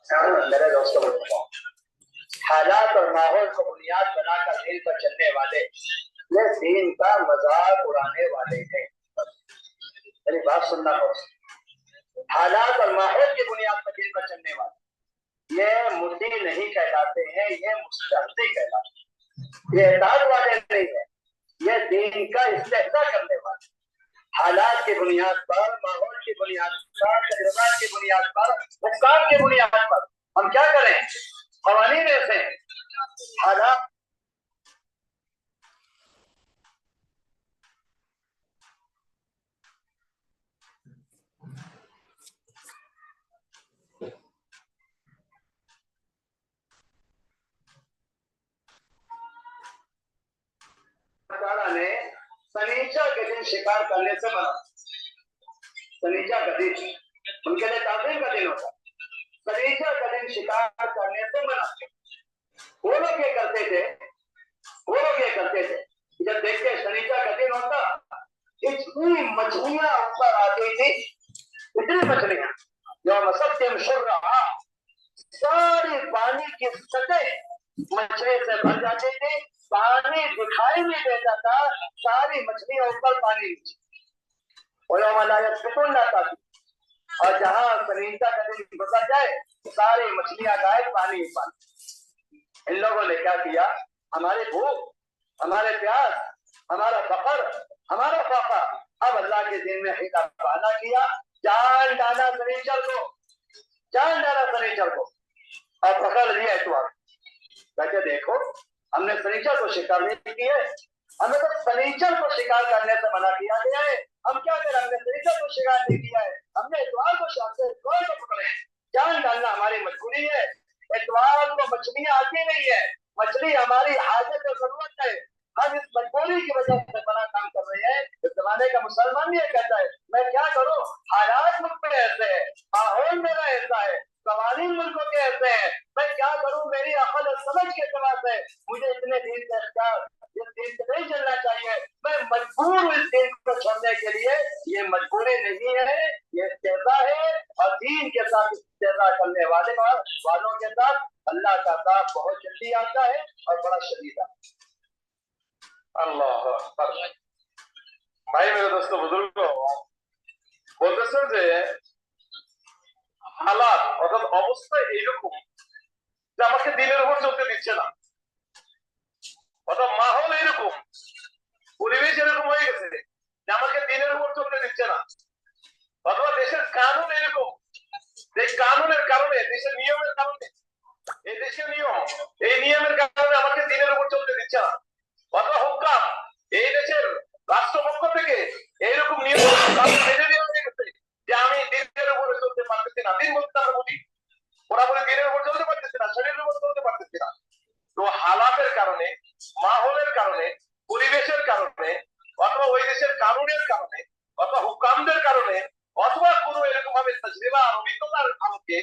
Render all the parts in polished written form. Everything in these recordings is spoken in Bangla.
मेरे दोस्तों, हालात और माहौल को बुनियाद बनाकर दीन पर चलने वाले ये दीन का मजाक उड़ाने वाले हैं। मेरी बात सुनना होगा। हालात और माहौल की बुनियाद पर दीन पर चलने वाले ये मुद्दी नहीं कहलाते हैं, ये मुस्तहदी कहलाते हैं। ये एताज वाले नहीं है, ये दीन का इस्तेहजा करने वाले। हालात की बुनियाद पर, माहौल की बुनियाद पर, तजुर्बात की बुनियाद पर, हुक्काम की बुनियाद पर हम क्या करें? क़वानीन ऐसे हालात ने सनीचा के दिन शिकार करने से मना। सनीचा का दिन उनके लिए ताज़ीम का दिन होता। सनीचा का दिन शिकार करने से मना। वो लोग ये करते थे, जब देखते सनीचा का दिन होता, इतनी मछलियां ऊपर आती थी, इतनी मछलियां जो सत्यम शुर रहा, सारी पानी की सतह मछली से भर जाती थी, पानी दिखाई नहीं देता था, सारी मछलियां ऊपर पानी नीचे। सुकून लाता थी। और जहां सनीचा का दिन गुजर जाए, सारी मछलियां गायब, पानी ही पानी। इन लोगों ने क्या किया? हमारी भूख, हमारे प्यास, हमारा फखर, हमारा फाका, अब अल्लाह के दिन में हिला बहाना किया, जान डाला सनीचर को, जान डाला सनीचर को और पकड़ लिया इतवार। वैसे देखो, हमने सनीचर को शिकार नहीं किया है, हमें तो सनीचर को शिकार करने से मना किया गया है। हम क्या करें? हमने सनीचर को शिकार नहीं किया है, हमने इतवार को इतवार को पकड़े। जान डालना हमारी मजबूरी है। इतवार को मछलियां आती नहीं है, मछली हमारी हाजत और जरूरत है। हम इस मजबूरी की वजह से बड़ा काम कर रहे हैं। इस जमाने का मुसलमान भी कहता है, मैं क्या करूं, हालात मुझ पे ऐसे है, माहौल मेरा ऐसा है, कवानीन मुल्कों के ऐसे हैं, मैं क्या करूं, मेरी अकल और समझ के खिलाफ है, मुझे इतने दिन से इस दिन से नहीं चलना चाहिए, मैं मजबूर हूं इस दिन को छोड़ने के लिए। ये मजबूरी नहीं है, ये इस्तेज़ा है। और दीन के साथ इस्तेज़ा करने वालों के साथ अल्लाह का अज़ाब बहुत जल्दी आता है और बड़ा शदीद आता है। আল্লাহ ভাই, মেরে দোস্ত বুজুর্গ বলতেছেন যে হালাত অর্থাৎ অবস্থা এইরকম যে আমাকে দিনের উপর চলতে দিচ্ছে না, অর্থাৎ মাহল এইরকম, পরিবেশ এরকম হয়ে গেছে যে আমাকে দিনের উপর চলতে দিচ্ছে না, অথবা দেশের কানুন এরকম যে কানুনের কারণে, দেশের নিয়মের কারণে, এই দেশের নিয়ম, এই নিয়মের কারণে আমাকে দিনের উপর চলতে দিচ্ছে না, অথবা হুক্কাম, এই দেশের রাষ্ট্রপক্ষ থেকে এইরকম নিয়ম বেঁধে দেওয়া হয়ে গেছে যে আমি দিনের উপরে চলতে পারতেছি না। দিন বলতে আমরা বুঝি পুরাপুরি দিনের উপর চলতে পারতেছি না, শরীরের উপর চলতে পারতেছি না। তো হালাতের কারণে, মাহলের কারণে, পরিবেশের কারণে, অথবা ওই দেশের কানুনের কারণে, অথবা হুকামদের কারণে, অথবা কোনো এরকম ভাবে তাজরিবা আর অভিজ্ঞতার আলোকে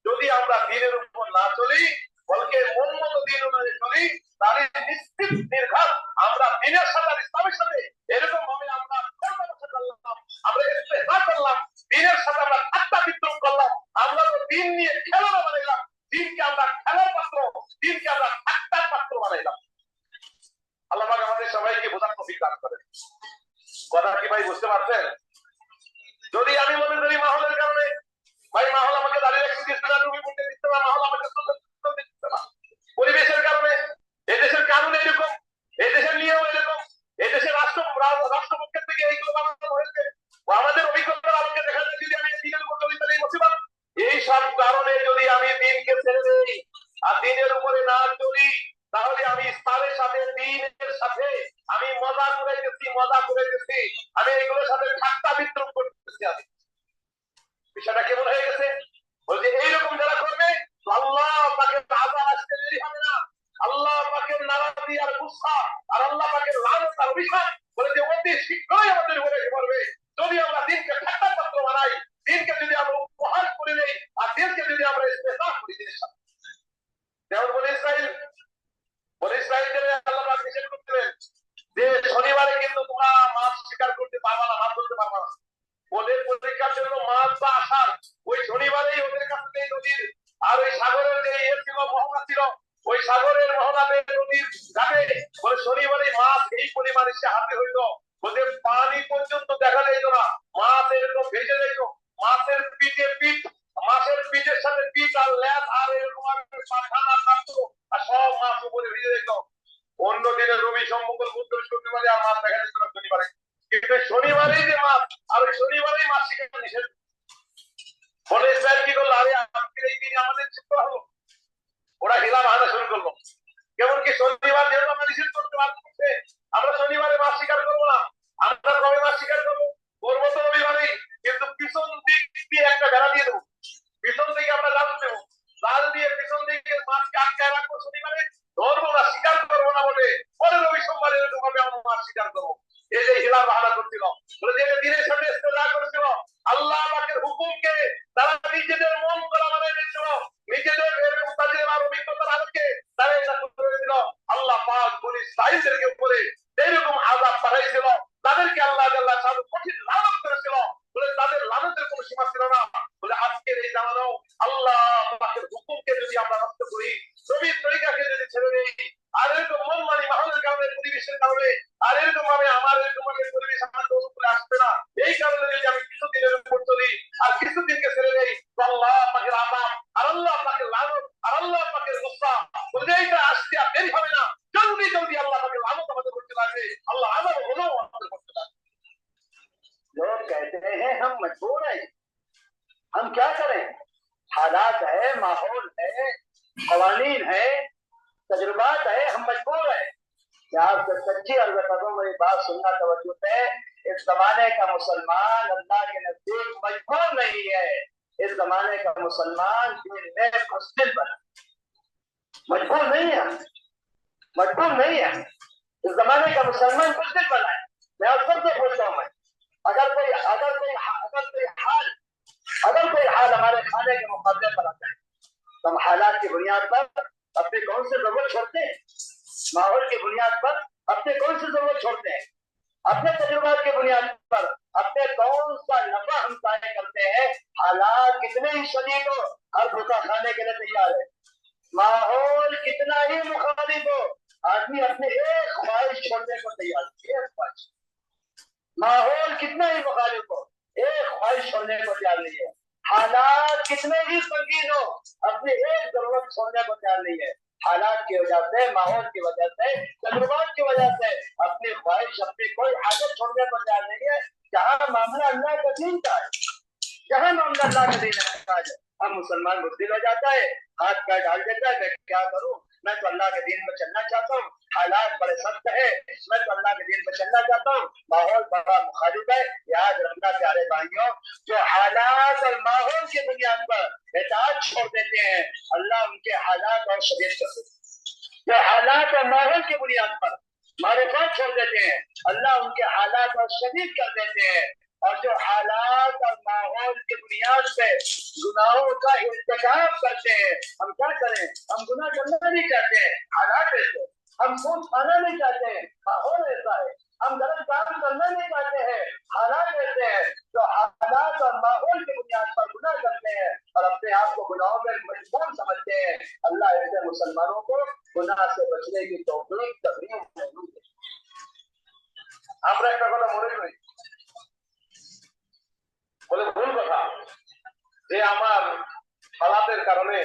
যদি আমরা দিনের উপর না চলি, বলকে মন মতো দিন অনুযায়ী চলি, তাহলে নিশ্চিত নির্ঘাত আমরা দিনের সাথে, ইসলামের সাথে এরকম ভাবে আমরা করলাম, আমরা ইস্তেহজা করলাম, দিনের সাথে আমরা ঠাট্টা বিদ্রুপ করলাম, আমরা তো দিন নিয়ে খেলনা বানাইলাম, দিনকে আমরা খেলার পাত্র, দিনকে আমরা ঠাট্টার পাত্র বানাইলাম। আল্লাহ পাক আমাদের সবাইকে বোঝার তৌফিক দান করেন। কথা কি ভাই বুঝতে পারছেন? যদি আমি মনে করি মাহলের কারণে, ভাই মাহল আমাকে দাঁড়িয়ে রাখতে দিচ্ছে না, তুমি বলতে দিচ্ছে না, মাহল আমাকে চলতে দিচ্ছে না। পরিবেশের কারণে, এদেশের কানুন এরকম, এদেশের নিয়ম এরকম, এদেশের রাষ্ট্রপক্ষের থেকে এইগুলো বানানো হয়েছে, আমাদের অভিজ্ঞতার আলোকে দেখা যায় যদি আমি দিনের উপর চলি তাহলে মুসিবত। এই সব কারণে যদি আমি দিনকে ছেড়ে দিই আর দিনের উপরে না চলি, তাহলে আমি ইসলামের সাথে, দিনের সাথে আমি মজা করে গেছি, আমি এগুলোর সাথে ঠাট্টা বিদ্রুপ করতেছি। আমি বিষয়টা কেমন হয়ে গেছে? বলছে এইরকম যারা করবে আল্লাহ পাকের আযাব আসতে দেরি হবে না, আল্লাহ পাকের নারাজি আর গুসা আর আল্লাহ পাকের লানত আর অভিশাপ বলে যে অতি শীঘ্রই আমাদের উপরে পড়বে যদি আমরা দিনকে ঠাট্টার পাত্র বানাই, দিনকে যদি আমরা উপহাস করে নেই, আর দিনকে যদি আমরা ইস্তেহজা করি দিনের সাথে। যেমন বলে ইসরাইলকে আল্লাহ পাক নিষেধ করতেন যে শনিবারে কিন্তু তোমরা মাছ শিকার করতে পারবা না, মাছ ধরতে পারবা না। ওদের পরীক্ষার জন্য মাছ বা আষাঢ় ওই শনিবার মাছ করছে, আমরা শনিবারে মাছ শিকার করবো না। আমরা কবে মাছ শিকার করবো? করবো তো রবিবারেই, কিন্তু পিছন দিক দিয়ে একটা বেড়া দিয়ে দেবো, পিছন দিকে আমরা জাল দেবো, জাল দিয়ে পিছন দিকে মাছকে আটকায় রাখবো, শনিবারে ধরবো না, শিকার করবো না বলে পরে রবি সোমবারে এরকম ভাবে আমরা মাছ শিকার করবো। এই যে হিলা বাহানা করছিল, বলে যে দিনের সাথে ইস্তেজা করেছিল, আল্লাহ পাকের হুকুমকে তারা নিজেদের মন করা মানে নিয়েছিল, নিজেদের মুস্তাজির আর অভিজ্ঞতার আলোকে তারা এটা করেছিল। আল্লাহ পাক বনি ইসরাঈলদেরকে উপরে এইরকম আযাব পাঠাইছিল, তাদেরকে আল্লাহ জাল্লাহ শাআনু কঠিন লানত করেছিল, বলে তাদের লানতের কোনো সীমা ছিল না। বলে আজকের এই জামানাও আল্লাহ পাকের হুকুমকে যদি আমরা নষ্ট করি, নবীর তরিকাকে যদি ছেড়ে দেই, আর এরকম মনমানি মাহলের কারণে, পরিবেশের কারণে, আর এরকম ভাবে আমার এরকম ভাবে পরিবেশ আমার উপরে আসবে না, এই কারণে যদি আমি কিছুদিনের উপর চলি আর কিছুদিনকে ছেড়ে দেই, আল্লাহ পাকের আযাব আর আল্লাহ পাকের লানত আর আল্লাহ পাকের গুসা বলে এইটা আসতে আর দেরি হবে না, জলদি জলদি আল্লাহ পাকের লানত আমাদের করতে লাগবে, আল্লাহ আযাব হলো আমাদের করতে লাগবে। लोग कहते हैं हम मजबूर हैं, हम क्या करें, हालात है, माहौल है, कवानीन है, तजुर्बात है, हम मजबूर हैं। क्या आपको सच्ची अर्ज करूं, मेरी बात सुनना तवज्जो है। इस जमाने का मुसलमान अल्लाह के नजदीक मजबूर नहीं है, इस जमाने का मुसलमान दीन में मुस्लिम बना, मजबूर नहीं है, मजबूर नहीं है। इस जमाने का मुसलमान मुस्लिम बना है। मैं आप सबसे पूछता हूँ, अगर कोई हाल हमारे खाने के मुकाबले पर आता है, तो हम हालात की बुनियाद पर अपने कौन से जरूरत छोड़ते हैं, माहौल की बुनियाद पर अपने कौन सी जरूरत छोड़ते हैं, अपने तजुर्बात की बुनियाद पर अपने कौन सा नफा हम तय करते हैं। हालात कितने ही शदीद हो, हर भूखा खाने के लिए तैयार है, माहौल कितना ही मुखालिफ हो, आदमी अपने एक ख्वाहिश छोड़ने को तैयार है, एक ख्वाहिश। माहौल कितना ही मुखालिफ हो, एक ख्वाहिश छोड़ने को तैयार नहीं है। हालात कितने ही संगीन हो, अपनी एक जरूरत छोड़ने को तैयार नहीं है। हालात की वजह से, माहौल की वजह से, तजुर्बात की वजह से अपनी ख्वाहिश, अपनी कोई आदत छोड़ने को तैयार नहीं है। जहाँ मामला अल्लाह का दीन का है, जहाँ मामला अल्लाह का दीन का है, हम मुसलमान बुद्धिल हो जाता है, हाथ पैर डाल देता है, मैं क्या करूँ, मैं तो अल्लाह के दीन में चलना चाहता हूँ, हालात बड़े सख्त है, मैं तो अल्लाह के दीन में चलना चाहता हूँ, माहौल बड़ा मुखालिफ है। याद रखना प्यारे भाइयों, जो हालात और माहौल की बुनियाद पर इताअत छोड़ देते हैं, अल्लाह उनके हालात और शदीद कर देते हैं। जो हालात और माहौल की बुनियाद पर मारूफात छोड़ देते हैं, अल्लाह उनके हालात और शदीद कर देते हैं। और जो हालात और माहौल की बुनियाद पे गुनाहों का इर्तिकाब करते हैं, हम क्या करें, हम गुनाह करना नहीं चाहते हैं, हालात ऐसे, हम खून खाना नहीं चाहते हैं, माहौल ऐसा है, हम गलत काम करना नहीं चाहते हैं, हालात ऐसे हैं, तो हालात और माहौल की बुनियाद पर गुनाह करते हैं और अपने आप को गुनाहों में मजबूर समझते हैं। अल्लाह ऐसे मुसलमानों को गुनाह से बचने की तौफीक तकरीम जरूर दे। আমরা একটা কথা মনে করি, বলে ভুল কথা, যে আমার হালাতের কারণে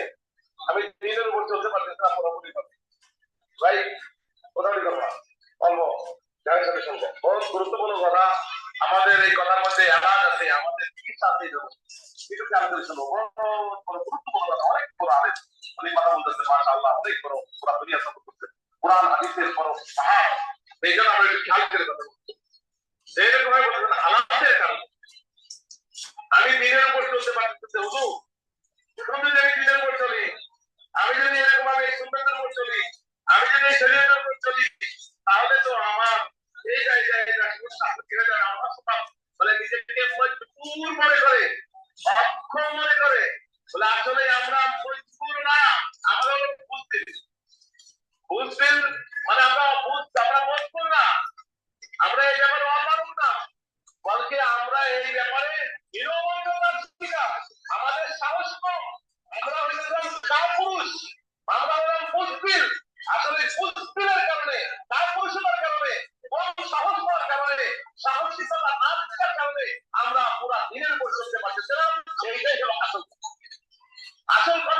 আমি দিনের উপর চলতে পারতেছি না, পুরোপুরি কথা ভাই, পুরোপুরি কথা অল্প জায়গার সাথে শুনবো, বহুত গুরুত্বপূর্ণ কথা। আমাদের এই কথার মধ্যে এলাজ আছে, আমাদের চিকিৎসা আছে, কিছু খেয়াল করে শুনবো, গুরুত্বপূর্ণ কথা, অনেক বড় আলেম, অনেক কথা বলতেছে, মাশাআল্লাহ, অনেক বড়, পুরা দুনিয়া সফর করছে, কোরআন হাদিসের বড় সাহাব, এই জন্য আমরা একটু খেয়াল করে কথা বলছি। এরকম ভাবে বলতেছেন হালাতের কারণে আমি দিনের উপর চলতে পারতেছি, হুজুর এখন যদি আমি দিনের উপর চলি, আমি যদি এরকম ভাবে সুন্নাতের উপর চলি, আমি যদি শরীয়তের উপর চলি, তাহলে তো আমার এই জায়গায় আমার সব বলে নিজেকে মজবুর মনে করে, অক্ষম মনে করে, বলে আসলে আমরা মজবুর না, আমরা বুঝতেছি, বুঝতেন মানে আমরা মজবুর না, আমরা এই ব্যাপারে অমানুষ না, বলকে আমরা এই ব্যাপারে আমাদের সাহস কম, আমরা হইলাম কাপুরুষ, আমরা হইলাম বুঝবিল। আসলে বুঝবিলের কারণে, কাপুরুষতার কারণে, কম সাহস হওয়ার কারণে, সাহসিকতা না থাকার কারণে আমরা পুরা দিনের উপর চলতে পারতেছিলাম। সেইটাই হলো আসল কথা। আসল কথা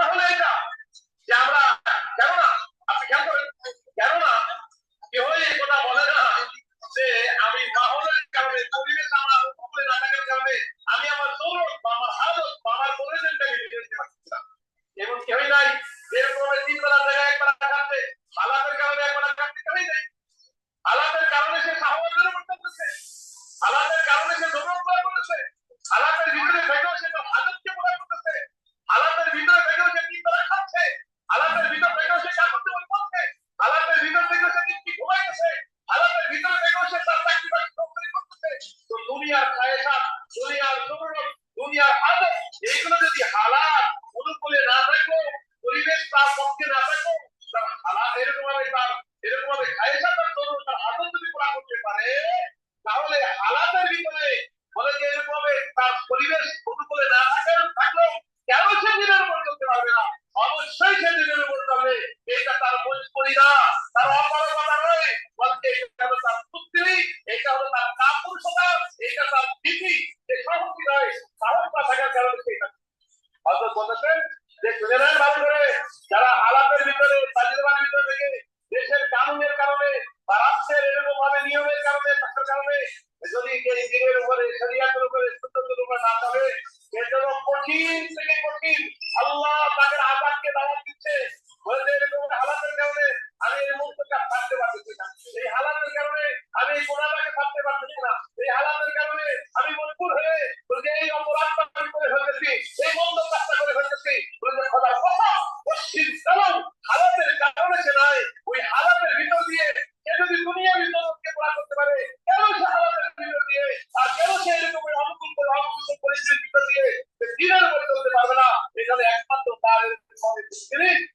অর্থাৎ বলতেছেন যে শুনে নেন ভালো করে, যারা হালাতের ভিতরে তালিবানের ভিতরে থেকে দেশের কানুনের কারণে বা রাষ্ট্রের এরকম ভাবে নিয়মের কারণে থাকার কারণে যদি এই দিনের উপরে শরিয়াতের উপরে সুন্নতের উপরে না চলে, সেজন্য কঠিন থেকে কঠিন আল্লাহ তাদের আযাবকে দাওয়াত দিচ্ছে। বলতে এরকম হালাতের কারণে আমি এই মুহূর্তে থাকতে পারতেছি না, এই হালাতের কারণে আমি এই গুনাহটাকে থাকতে পারতেছি না, এই হালাতের কারণে আমি মজবুর হয়ে বলতে এই অপরাধটা করে ফেলতেছি, এই মন্দ কাজটা করে ফেলতেছি। বলতে খোদার কথা পশ্চিম কালাম হালাতের কারণে সে নয়, ওই হালাতের ভিতর দিয়ে সে যদি দুনিয়ার ভিতরকে পুরা করতে পারে, কেন সে হালাতের ভিতর দিয়ে আর কেন সে এরকম অনুকূল পরিস্থিতির ভিতর দিয়ে দিনের উপরে চলতে পারবে না? এখানে একমাত্র তার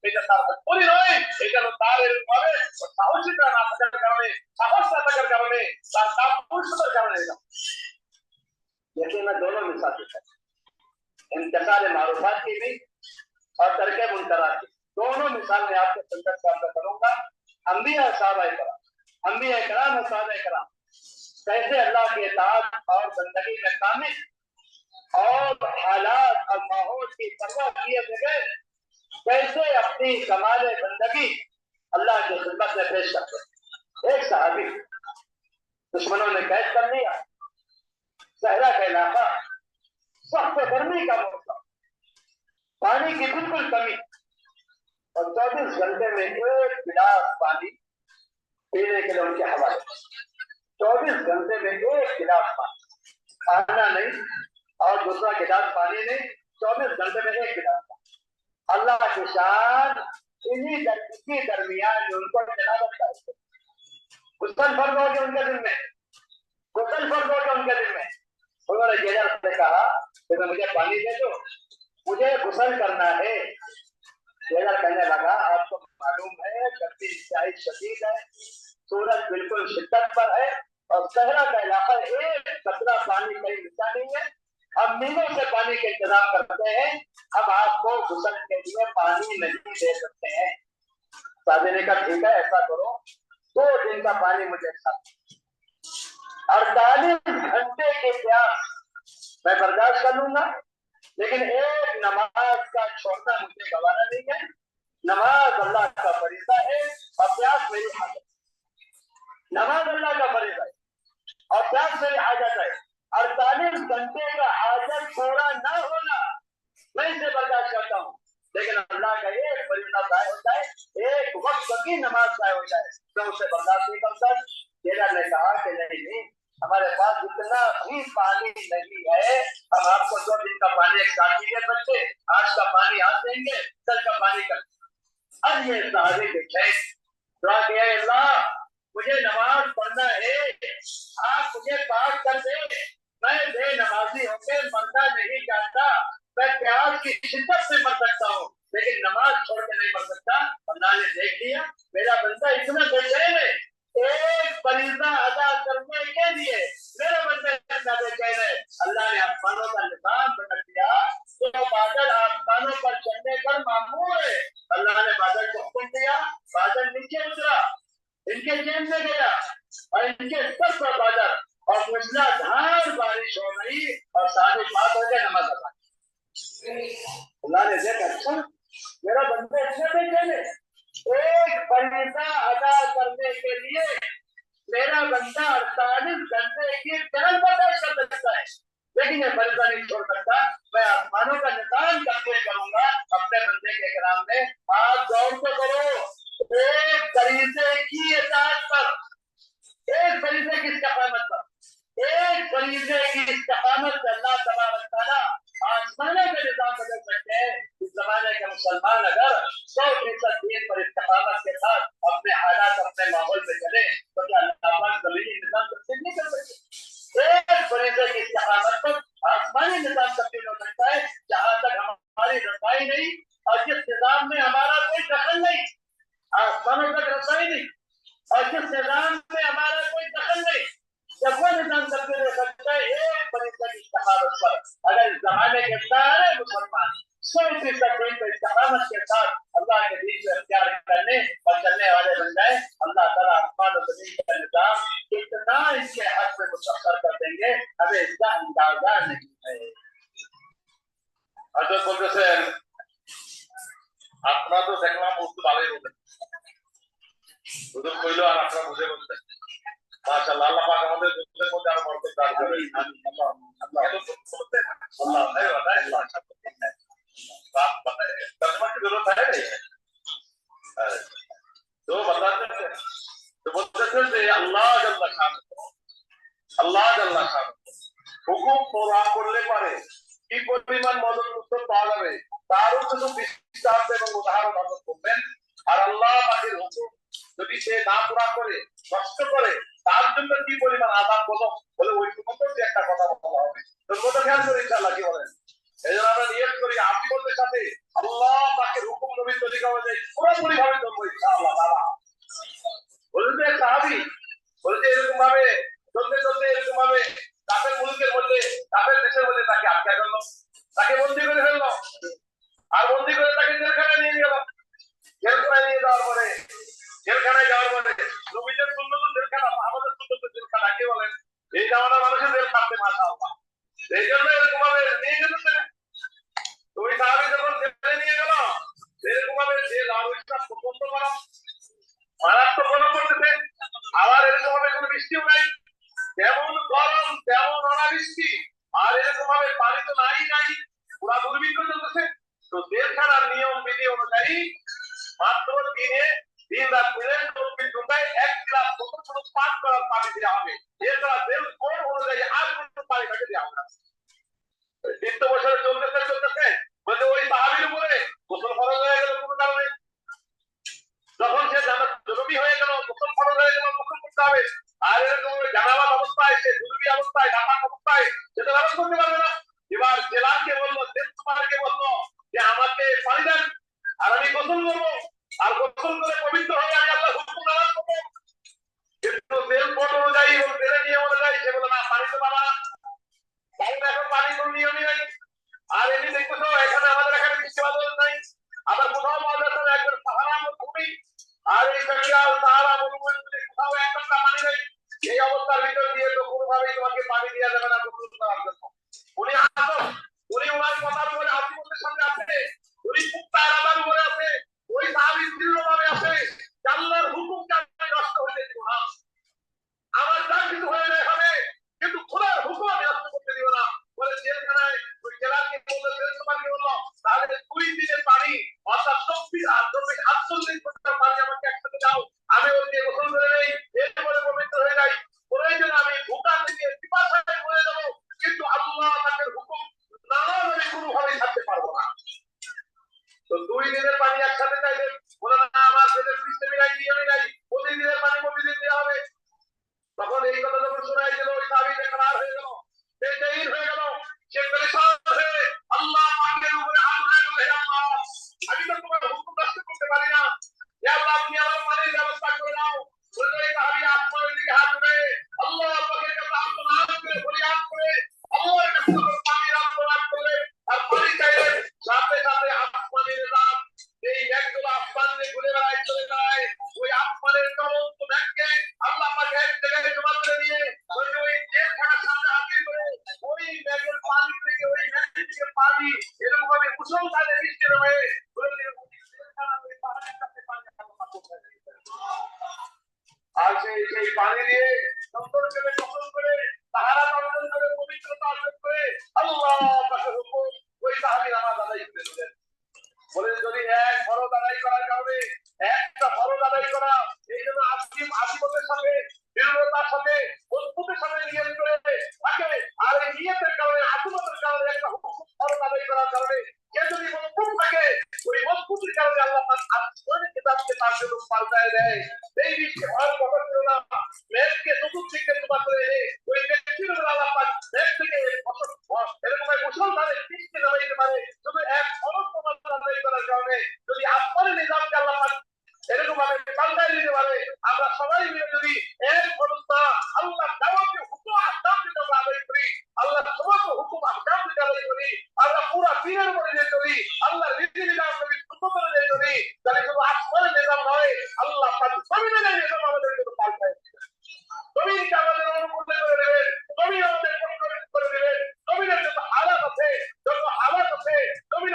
এটা তার পরি নয়, এটা তার ভাবে সাহসিকতা না থাকার কারণে, সাহস না থাকার কারণে, তার সাহসিকতার কারণে। देखिए मैं दोनों मिसाल देता हूँ, इंतकाल मारूफात की भी और तरके मुनकरात की, दोनों मिसाल में आपके संदर्भ से आपका करूंगा। अंबिया साहबा कराम कैसे अल्लाह की इताअत और बंदगी में कामिल और हालात और माहौल की परवाह किए बगैर कैसे अपनी कमाल बंदगी अल्लाह की खिदमत में पेश करते। एक सहाबी दुश्मनों ने कैद कर लिया, सहरा का इलाका, सख्त गर्मी का मौसम, पानी की बिल्कुल कमी, और 24 घंटे में एक गिलास पानी पीने के लिए उनके हवाले। 24 घंटे में एक गिलास पानी, खाना नहीं और दूसरा गिलास पानी नहीं, 24 घंटे में एक गिलास पानी। अल्लाह की शान इसी दरमियान में उनको जनाबत का गुस्ल फर्ज हो गया उनके दिल में, गुस्ल फर्ज हो गया उनके दिल में। उन्होंने जेलर से कहा कि मुझे पानी दे दो, मुझे गुस्ल करना है। जेलर कहने लगा आपको मालूम है गर्मी इंतहाई शदीद है, सूरज बिल्कुल शिद्दत पर है और सहरा का इलाका एक कतरा पानी कहीं मिलता नहीं है, हम मीलों से पानी का इंतजाम करते हैं, हम आपको गुस्ल के लिए पानी नहीं दे सकते हैं। सादी ने कहा ठीक है ऐसा करो, 2 दिन का पानी मुझे 48 घंटे की प्यास मैं बर्दाश्त कर लूंगा, लेकिन एक नमाज का छोड़ना मुझे गवारा नहीं है। नमाज अल्लाह का फरीज़ा है और प्यास मेरी हाजत, नमाज अल्लाह का फरीज़ा है और प्यास मेरी हाजत है। 48 घंटे का हाजत पूरा ना होना मैं इसे बर्दाश्त करता हूँ, लेकिन अल्लाह का एक फरीज़ा तय हो जाए, एक वक्त की नमाज तय हो जाए, मैं उसे बर्दाश्त नहीं करता। जेलर ने कहा कि नहीं, हमारे पास इतना भी पानी नहीं है, हम आपको 2 दिन का पानी एक साथ नहीं दे सकते, आज का पानी आज देंगे, कल का पानी कल। अब ये सहाबी देखे दुआ किया, अल्लाह मुझे नमाज पढ़ना है, आप मुझे पाक कर दे, मैं बेनमाजी होकर मरना नहीं चाहता, मैं प्यास की शिद्दत से मर सकता हूँ लेकिन नमाज छोड़ के नहीं मर सकता। अल्लाह ने देख लिया मेरा बंदा इतना बेचैन है, एक फरीज़ा अदा करने के लिए मेरा बंदा इतना बेचैन है। अल्लाह ने आसमानों का निजाम बना दिया, तो बादल आसमानों पर चलने पर मामूर है। अल्लाह ने बादल को हुक्म दिया, बादल नीचे उतरा, इनके जेब में गया और इनके सर पर बादल और मूसलाधार बारिश हो गई और 5:30 हो गए नमाज अदा। अल्लाह ने देखा अच्छा मेरा बंदा इतना बेचैन है, एक फरीज़ा अदा करने के लिए मेरा बंदा 48 घंटे की जलन बर्दाश्त कर सकता है, लेकिन ये फरीज़ा नहीं छोड़ सकता। मैं आसमानों का निशान करके करूंगा अपने बंदे के कराम में। आप गौर तो करो, एक फरीज़े की इताअत पर, एक फरीज़े की इस्तिकामत पर, एक फरीज़े की इस्तिकामत से अल्लाह तबारक तआला आसमानों के निजाम बदल सकते हैं। इस जमाने के मुसलमान अगर 100% दीन पर इस्तिकामत के साथ अपने हालात अपने माहौल में चले तो क्या अल्लाह पाक ज़मीनी निजाम तब्दील नहीं कर सकते? एक फरीज़े की इस्तिकामत पर आसमानी निजाम तब्दील हो सकता है। जहां तक हमारी रसाई नहीं और जिस निजाम में हमारा कोई दखल नहीं, आसमानों तक रसाई नहीं और जिस निजाम में हमारा कोई दखल नहीं, जब वो निजाम तब्दील हो सकता है एक फरीज़े की इस्तिकामत पर। अगर इस जमाने के सारे मुसलमान 100% दीन पर इस्तिकामत के साथ अल्लाह के दीन को इख्तियार करने और चलने वाले बन जाए, अल्लाह ताला आसमान और ज़मीन का निजाम कितना इसके हक में मुसख्खर कर देंगे हमें इसका अंदाजा नहीं है। और হযরত বলতেছেন আপনারা তো দেখলাম বুঝতে ভালোই বলেন, হুজুর কইলো আর আপনারা বুঝে বলতেন। মাশাআল্লাহ, আল্লাহ পাক আমাদের দুঃখের মধ্যে আরো বরকত দান করেন। আল্লাহ আল্লাহ আল্লাহ बात बताए तर्जुमा की जरूरत है नहीं तो बताते थे, तो बोलते थे अल्लाह जल्ला खान হুকুম তোরা করলে পারে কি পরিমাণ মদত উত্তর পাওয়া যাবে তারও কিছু দৃষ্টান্ত এবং উদাহরণ অর্জন করবেন। আর আল্লাহ পাকের হুকুম যদি সে না পুরা করে নষ্ট করে তার জন্য কি পরিমাণ আযাব বলো বলে ওই মতো যে একটা কথা বলা হবে। তো কথা খেয়াল করে ইনশাআল্লাহ কি বলেন, এই জন্য আমরা নিয়ত করি আকিবতের সাথে আল্লাহ পাকের হুকুম নবীর তরিকা অনুযায়ী পুরোপুরি ভাবে চলবো ইনশাআল্লাহ তাআলা। বলতে সাহাবী বলতে এরকম ভাবে চলতে চলতে এরকম ভাবে কাফের মুলুকের মধ্যে কাফের দেশের মধ্যে তাকে আটকা গেল, তাকে বন্দী করে ফেললো, আর বন্দী করে তাকে জেলখানায় নিয়ে গেল। জেলখানায় নিয়ে যাওয়ার পরে নবীদের সুন্নত জেলখানা, আমাদের সুন্নত জেলখানা কে বলেন, এই জামানার মানুষের জেল খাটতে মাশাআল্লাহ। এই জন্য এরকম ভাবে নিয়ে গেছে। ওই সাহাবী যখন জেলে নিয়ে গেল এরকম ভাবে জেল আর ওইটা প্রচন্ড গরম, মারাত্মক গরম করতেছে, আবার এরকম ভাবে কোনো বৃষ্টিও নাই, তেমন গরম তেমন অনাবৃষ্টি, আর এরকম ভাবে পানি তো নাই, পুরা দুর্ভিক্ষ চলতেছে। তো জেলখানার নিয়ম বিধি অনুযায়ী মাত্র দিন রাত মিলে 24 ঘন্টায় 1 গ্লাস ছোট পান করার পানি দেওয়া হবে। এছাড়া জেল কোড অনুযায়ী আর কোনো পানি তাকে দেওয়া হবে না। 3 বছরে চলতেছে বলতে ওই সাহাবীর উপরে গোসল ফরজ হয়ে গেল কোনো কারণে, যখন সে জনবী হয়ে গেল গোসল ফরজ হয়ে গেল, গোসল করতে হবে। আর এরকম জানাবাদ অবস্থায় সে জরুরি অবস্থায় নাপাক অবস্থায় সেটা নামাজ করতে পারবে না। এবার জেলারকে বললো, জেল সুপারকে বললো যে আমাকে পানি দেন আর আমি গোসল করবো, আর গোসল করে পবিত্র হয়ে আমি আল্লাহর হুকুম নামাজ করবো। কিন্তু জেল কোড অনুযায়ী এবং জেলের নিয়ম অনুযায়ী সে বলে না, পানি তো পাবা না, তাই না, এখন পানি কোনো নিয়মই নাই। আর এমনি দেখতেছো এখানে আমাদের এখানে বৃষ্টি বাদল নাই, আবার কোথাও বাদল একবার সাহারা মরুভূমি, আর এই সাহারা মরুভূমিতে কোথাও একটা পানি নেই। এই অবস্থার ভিতর দিয়ে তো কোনোভাবেই তোমাকে পানি দেওয়া যাবে না গোসল করার জন্য। উনি আসুন, উনি ওনার কথার উপরে আত্মীয়দের সামনে আছে, উনি মুক্তা আলাদার উপরে আছে, ওই সাহাবী দৃঢ়ভাবে আছে আল্লাহর হুকুমকে আমি নষ্ট হতে দিব না, আমার যা কিছু হয়ে যায় হবে, কিন্তু খোদার হুকুম আমি নষ্ট করতে দিব না বলে জেলখানায় ওই জেলারকে বললো, জেল সুপারকে বললো তাহলে 2 দিনের পানি অর্থাৎ 48 ঘন্টার পানি আমাকে একসাথে দাও, আমি ওই দিয়ে গোসল করে নেই, এরপরে পবিত্র হয়ে যাই, প্রয়োজন আমি ভুটা থেকে পিপাসায় মরে যাবো, কিন্তু আল্লাহ তাদের হুকুম নানাভাবে কোনোভাবেই ছাড়তে পারবো না। তো 2 দিনের পানি একসাথে চাইলেন, বলে না আমার জেলের সিস্টেমে নাই, নিয়মে নাই, প্রতিদিনের পানি প্রতিদিন দেওয়া হবে। তখন এই কথা যখন শোনাই গেল ওই সাহাবী বেকার হয়ে গেল, বেজাইর হয়ে গেল, সে পেরেশান হয়ে আল্লাহ পাকের উপরে হাত উঠায় বলে, হে আল্লাহ আমি তো তোমার হুকুম নষ্ট করতে পারি না, হে আল্লাহ তুমি আমার পানির ব্যবস্থা করে দাও। বলে ওই সাহাবী আসমানের দিকে হাত উঠে আল্লাহ পাকের কাছে আর্তনাদ করে ফরিয়াদ করে আল্লাহর কাছে পানির আর্তনাদ করে আর পানি চাইলেন, সাথে সাথে আসমানের নিজাম এই মেঘগুলো আসমান দিয়ে ঘুরে বেড়ায় চলে যায়, ওই আসমানের চলন্ত মেঘকে আল্লাহ পাক এক জায়গায় জমা করে দিয়ে ওই জেলখানার সামনে হাজির করে ওই মেঘের পানি থেকে ওই মেঘ থেকে পানি এরকম ভাবে মুষলধারে বৃষ্টি হয়ে আর সেই পানি দিয়ে সুন্দর করে গোসল করে তাহারা অর্জন করে পবিত্রতা অর্জন করে আল্লাহ পাকের হুকুম ওই সাহাবী নামাজ আদায় করে দিলেন। বলে যদি এক ফরজ আদায় করার কারণে একটা ফরজ আদায় করা, এই জন্য আজীবনের সাথে দৃঢ়তার সাথে মজবুতের সাথে নিয়ত করে থাকে, আর এই নিয়তের কারণে আজীবনের কারণে একটা হুকুম ফরজ আদায় করার কারণে সে যদি মজবুত থাকে, ওই মজবুতির কারণে আল্লাহ পাক আসমানের কিতাবকে তার জন্য পাল্টায় দেয়। এই বিষয়ে ভয়ের কথা ছিল না, মেঘকে চতুর্দিকে জমা করে এনে ওই ব্যক্তির উপর আল্লাহ পাক মেঘ থেকে এরকম মুষলধারে বৃষ্টি নামাইতে পারে শুধু এক ফরজ আদায় করার কারণে। যদি আসমানের নিজামকে আল্লাহ পাক এরকম ভাবে পাল্টায় দিতে পারে, আমরা সবাই মিলে যদি এক ফরজটা আল্লাহ দাওয়াতে হুকুম আহকাম যেটা আদায় করি, আল্লাহ সমস্ত হুকুম আহকাম যেটা আদায় করি, আমরা পুরো দিনের উপরে যে চলি, আল্লাহর রীতিবিধান নবীর সুন্নাত অনুযায়ী চলি, তাহলে শুধু আসমানের নিজাম নয়, আল্লাহ পাক জমিনের নিজাম আমাদের জন্য পাল্টায় দিবেন। জমিনকে আমাদের অনুকূলে করে দেবেন, জমিন আমাদের করে দেবেন, জমিনের যত হালাত আছে, যত হালাত আছে, জমিনের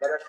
मेरे